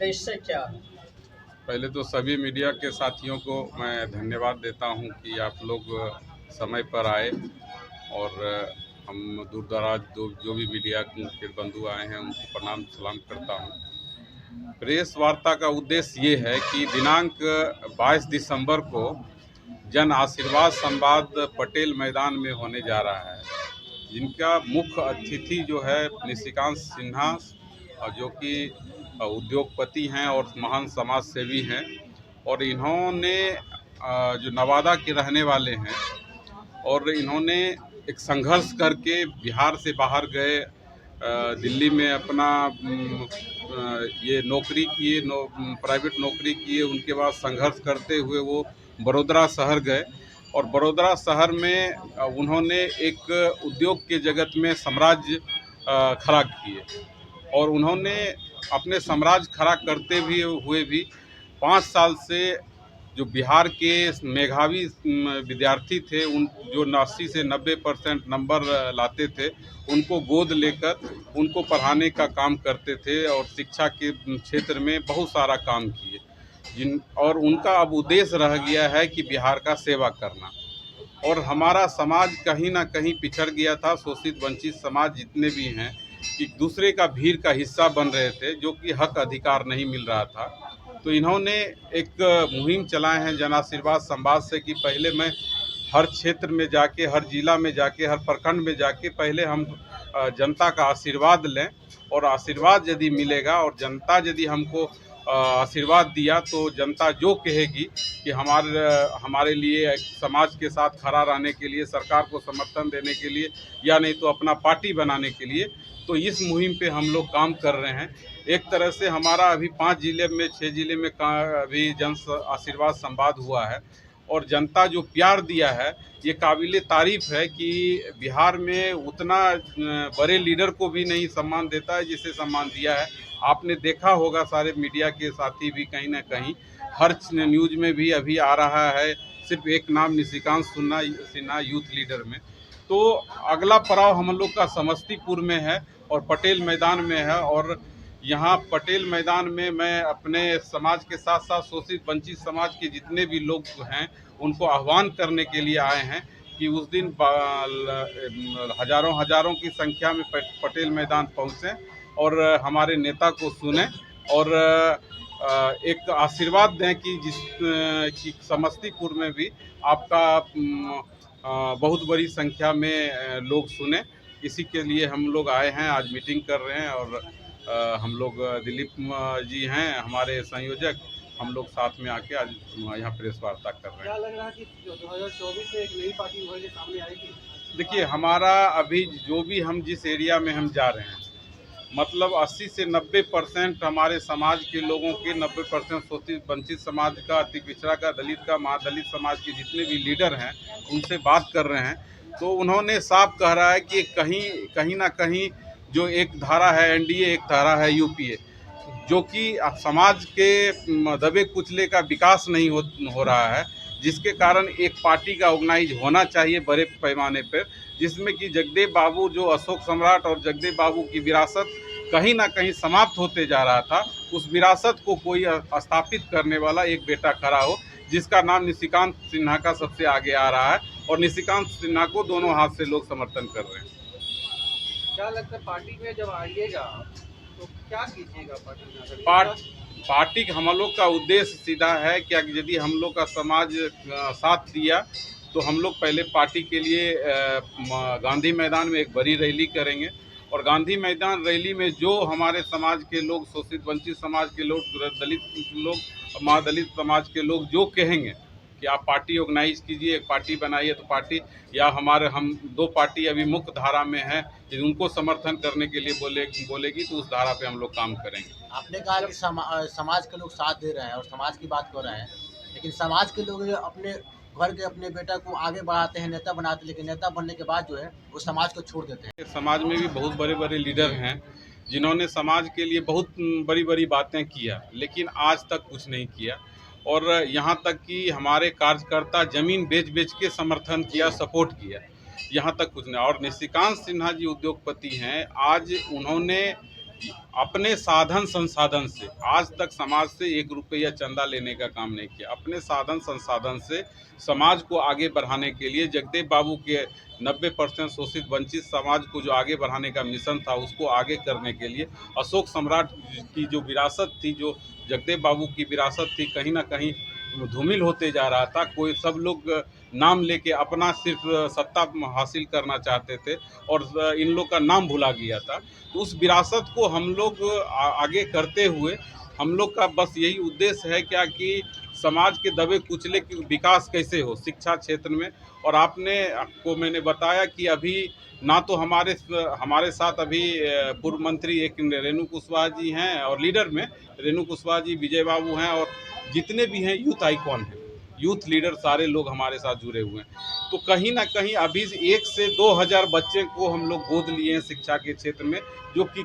उद्देश्य क्या है? पहले तो सभी मीडिया के साथियों को मैं धन्यवाद देता हूं कि आप लोग समय पर आए और हम दूर दराज जो भी मीडिया के बंधु आए हैं उनको प्रणाम सलाम करता हूं। प्रेस वार्ता का उद्देश्य ये है कि दिनांक 22 दिसंबर को जन आशीर्वाद संवाद पटेल मैदान में होने जा रहा है, जिनका मुख्य अतिथि जो है निशिकांत सिन्हा, जो कि उद्योगपति हैं और महान समाज सेवी हैं। और इन्होंने जो नवादा के रहने वाले हैं और इन्होंने एक संघर्ष करके बिहार से बाहर गए, दिल्ली में अपना ये नौकरी किए, प्राइवेट नौकरी किए। उनके बाद संघर्ष करते हुए वो बड़ौदा शहर गए और बड़ौदा शहर में उन्होंने एक उद्योग के जगत में साम्राज्य खड़ा किए और उन्होंने अपने साम्राज्य खड़ा करते हुए भी 5 साल से जो बिहार के मेधावी विद्यार्थी थे, उन जो 80 से 90% नंबर लाते थे, उनको गोद लेकर उनको पढ़ाने का काम करते थे और शिक्षा के क्षेत्र में बहुत सारा काम किए। और उनका अब उद्देश्य रह गया है कि बिहार का सेवा करना। और हमारा समाज कहीं ना कहीं पिछड़ गया था, शोषित वंचित समाज जितने भी हैं कि दूसरे का भीड़ का हिस्सा बन रहे थे, जो कि हक अधिकार नहीं मिल रहा था। तो इन्होंने एक मुहिम चलाए हैं जन आशीर्वाद संवाद से कि पहले मैं हर क्षेत्र में जाके, हर जिला में जाके, हर प्रखंड में जाके पहले हम जनता का आशीर्वाद लें और आशीर्वाद यदि मिलेगा और जनता यदि हमको आशीर्वाद दिया तो जनता जो कहेगी कि हमारे लिए समाज के साथ खड़ा रहने के लिए, सरकार को समर्थन देने के लिए या नहीं तो अपना पार्टी बनाने के लिए, तो इस मुहिम पे हम लोग काम कर रहे हैं। एक तरह से हमारा अभी 5 जिले में 6 जिले में अभी जन आशीर्वाद संवाद हुआ है और जनता जो प्यार दिया है ये काबिले तारीफ है कि बिहार में उतना बड़े लीडर को भी नहीं सम्मान देता है जिसे सम्मान दिया है। आपने देखा होगा, सारे मीडिया के साथी भी कहीं ना कहीं हर न्यूज में भी अभी आ रहा है, सिर्फ एक नाम निशिकांत सिन्हा यूथ लीडर में। तो अगला पड़ाव हम लोग का समस्तीपुर में है और पटेल मैदान में है। और यहाँ पटेल मैदान में मैं अपने समाज के साथ साथ शोषित वंचित समाज के जितने भी लोग हैं उनको आह्वान करने के लिए आए हैं कि उस दिन हजारों की संख्या में पटेल मैदान पहुँचें और हमारे नेता को सुने और एक आशीर्वाद दें कि कि समस्तीपुर में भी आपका बहुत बड़ी संख्या में लोग सुने। इसी के लिए हम लोग आए हैं, आज मीटिंग कर रहे हैं और हम लोग दिलीप जी हैं हमारे संयोजक, हम लोग साथ में आके आज यहाँ प्रेस वार्ता कर रहे हैं। क्या लग रहा है कि 2024 में एक नई पार्टी उभर के सामने आएगी? देखिए, हमारा अभी जो भी हम जिस एरिया में हम जा रहे हैं, मतलब 80 से 90% हमारे समाज के लोगों के, 90% शोषित वंचित समाज का, अति पिछड़ा का, दलित का, महादलित समाज के जितने भी लीडर हैं उनसे बात कर रहे हैं। तो उन्होंने साफ कह रहा है कि कहीं ना कहीं जो एक धारा है एनडीए, एक धारा है यूपीए, जो कि समाज के दबे कुचले का विकास नहीं हो रहा है, जिसके कारण एक पार्टी का ऑर्गेनाइज होना चाहिए बड़े पैमाने पर, जिसमें कि जगदेव बाबू जो अशोक सम्राट और जगदेव बाबू की विरासत कहीं ना कहीं समाप्त होते जा रहा था, उस विरासत को कोई स्थापित करने वाला एक बेटा खड़ा हो, जिसका नाम निशिकांत सिन्हा का सबसे आगे आ रहा है और निशिकांत सिन्हा को दोनों हाथ से लोग समर्थन कर रहे हैं। क्या लगता है पार्टी में जब आइएगा तो क्या कीजिएगा पार्टी हम लोग का उद्देश्य सीधा है कि यदि हम लोग का समाज साथ दिया तो हम लोग पहले पार्टी के लिए गांधी मैदान में एक बड़ी रैली करेंगे और गांधी मैदान रैली में जो हमारे समाज के लोग, शोषित वंचित समाज के लोग, दलित लोग, महादलित समाज के लोग जो कहेंगे कि आप पार्टी ऑर्गेनाइज कीजिए, एक पार्टी बनाइए, तो पार्टी या हम 2 पार्टी अभी मुख्य धारा में है, उनको समर्थन करने के लिए बोलेगी तो उस धारा पे हम लोग काम करेंगे। आपने कहा कि समाज के लोग साथ दे रहे हैं और समाज की बात कर रहे हैं, लेकिन समाज के लोग अपने घर के अपने बेटा को आगे बढ़ाते हैं, नेता बनाते हैं, लेकिन नेता बनने के बाद जो है वो समाज को छोड़ देते हैं। समाज में भी बहुत बड़े बड़े लीडर हैं जिन्होंने समाज के लिए बहुत बड़ी बड़ी बातें किया, लेकिन आज तक कुछ नहीं किया। और यहाँ तक कि हमारे कार्यकर्ता जमीन बेच के समर्थन किया, सपोर्ट किया, यहाँ तक कुछ नहीं। और निशिकांत सिन्हा जी उद्योगपति हैं, आज उन्होंने अपने साधन संसाधन से आज तक समाज से 1 रुपया चंदा लेने का काम नहीं किया। अपने साधन संसाधन से समाज को आगे बढ़ाने के लिए जगदेव बाबू के 90% शोषित वंचित समाज को जो आगे बढ़ाने का मिशन था उसको आगे करने के लिए अशोक सम्राट की जो विरासत थी, जो जगदेव बाबू की विरासत थी, कहीं ना कहीं धूमिल होते जा रहा था। कोई सब लोग नाम लेके अपना सिर्फ सत्ता हासिल करना चाहते थे और इन लोग का नाम भुला गया था। तो उस विरासत को हम लोग आगे करते हुए हम लोग का बस यही उद्देश्य है क्या कि समाज के दबे कुचले की विकास कैसे हो शिक्षा क्षेत्र में। और आपको मैंने बताया कि अभी ना तो हमारे साथ अभी पूर्व मंत्री एक रेणु कुशवाहा जी हैं और लीडर में रेणु कुशवाहा जी, विजय बाबू हैं और जितने भी हैं यूथ आइकॉन हैं, यूथ लीडर सारे लोग हमारे साथ जुड़े हुए हैं। तो कहीं ना कहीं अभी 1 से 2 हज़ार बच्चे को हम लोग गोद लिए हैं शिक्षा के क्षेत्र में, जो कि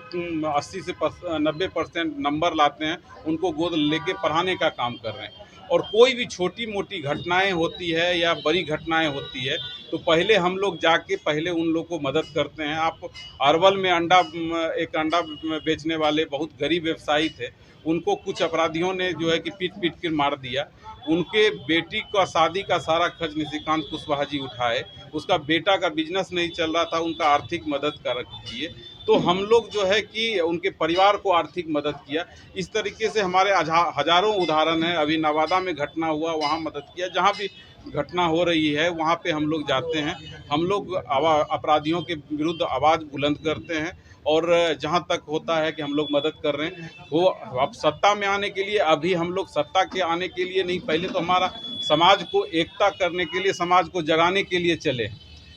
80 से 90% नंबर लाते हैं, उनको गोद लेके पढ़ाने का काम कर रहे हैं। और कोई भी छोटी मोटी घटनाएं होती है या बड़ी घटनाएं होती है तो पहले हम लोग जाके पहले उन लोग को मदद करते हैं। आप अरवल में एक अंडा बेचने वाले बहुत गरीब व्यवसायी थे, उनको कुछ अपराधियों ने जो है कि पीट के मार दिया। उनके बेटी का शादी का सारा खर्च निशिकांत कुशवाहा जी उठाए। उसका बेटा का बिजनेस नहीं चल रहा था, उनका आर्थिक मदद किए। तो हम लोग जो है कि उनके परिवार को आर्थिक मदद किया। इस तरीके से हमारे हजारों उदाहरण हैं। अभी नवादा में घटना हुआ, वहाँ मदद किया। जहाँ भी घटना हो रही है वहाँ पे हम लोग जाते हैं। हम लोग अपराधियों के विरुद्ध आवाज़ बुलंद करते हैं और जहाँ तक होता है कि हम लोग मदद कर रहे हैं। वो अब सत्ता में आने के लिए, अभी हम लोग सत्ता के आने के लिए नहीं, पहले तो हमारा समाज को एकता करने के लिए, समाज को जगाने के लिए चले।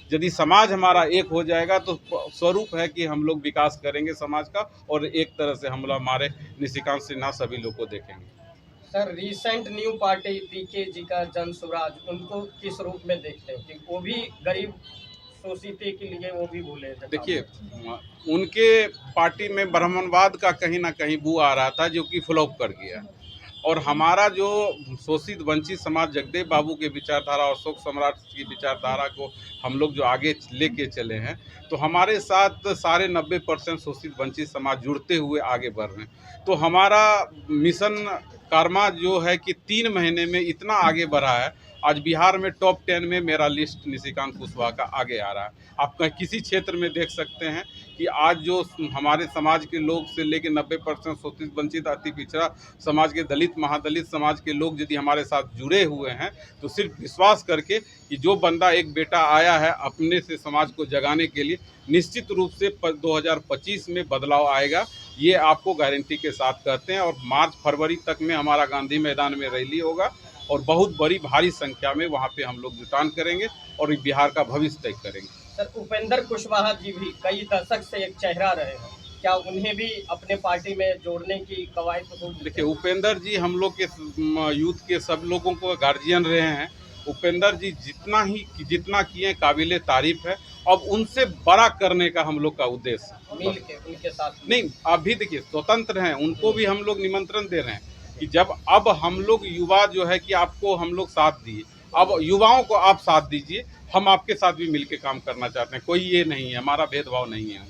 यदि समाज हमारा एक हो जाएगा तो स्वरूप है कि हम लोग विकास करेंगे समाज का और एक तरह से हम लोग हमारे निशिकांत सिन्हा सभी लोग को देखेंगे। सर, रिसेंट न्यू पार्टी पीके जी का जन स्वराज, उनको किस रूप में देखते हैं कि वो भी गरीब शोषित के लिए वो भी भूले थे? देखिए, उनके पार्टी में ब्राह्मणवाद का कहीं ना कहीं बू आ रहा था जो कि फ्लॉप कर गया। और हमारा जो शोषित वंचित समाज जगदेव बाबू के विचारधारा और अशोक सम्राट की विचारधारा को हम लोग जो आगे लेके चले हैं, तो हमारे साथ सारे 90% शोषित वंचित समाज जुड़ते हुए आगे बढ़ रहे हैं। तो हमारा मिशन कर्मा जो है कि 3 महीने में इतना आगे बढ़ा है, आज बिहार में टॉप 10 में मेरा लिस्ट निशिकांत कुशवाहा का आगे आ रहा है। आप किसी क्षेत्र में देख सकते हैं कि आज जो हमारे समाज के लोग से लेकर 90% शोषित वंचित अति पिछड़ा समाज के दलित महादलित समाज के लोग यदि हमारे साथ जुड़े हुए हैं तो सिर्फ विश्वास करके कि जो बंदा एक बेटा आया है अपने से समाज को जगाने के लिए, निश्चित रूप से 2025 में बदलाव आएगा, ये आपको गारंटी के साथ कहते हैं। और मार्च फरवरी तक में हमारा गांधी मैदान में रैली होगा और बहुत बड़ी भारी संख्या में वहाँ पे हम लोग जुटान करेंगे और बिहार का भविष्य तय करेंगे। सर, उपेंद्र कुशवाहा जी भी कई दशक से एक चेहरा रहे हैं, क्या उन्हें भी अपने पार्टी में जोड़ने की कवायद होगी? देखिए, उपेंद्र जी हम लोग के यूथ के सब लोगों को गार्जियन रहे हैं। उपेंद्र जी जितना किए काबिले तारीफ है। अब उनसे बड़ा करने का हम लोग का उद्देश्य मिल के उनके साथ नहीं, अभी देखिए स्वतंत्र हैं, उनको भी हम लोग निमंत्रण दे रहे हैं कि जब अब हम लोग युवा जो है कि आपको हम लोग साथ दिए, अब युवाओं को आप साथ दीजिए। हम आपके साथ भी मिलके काम करना चाहते हैं, कोई ये नहीं है, हमारा भेदभाव नहीं है।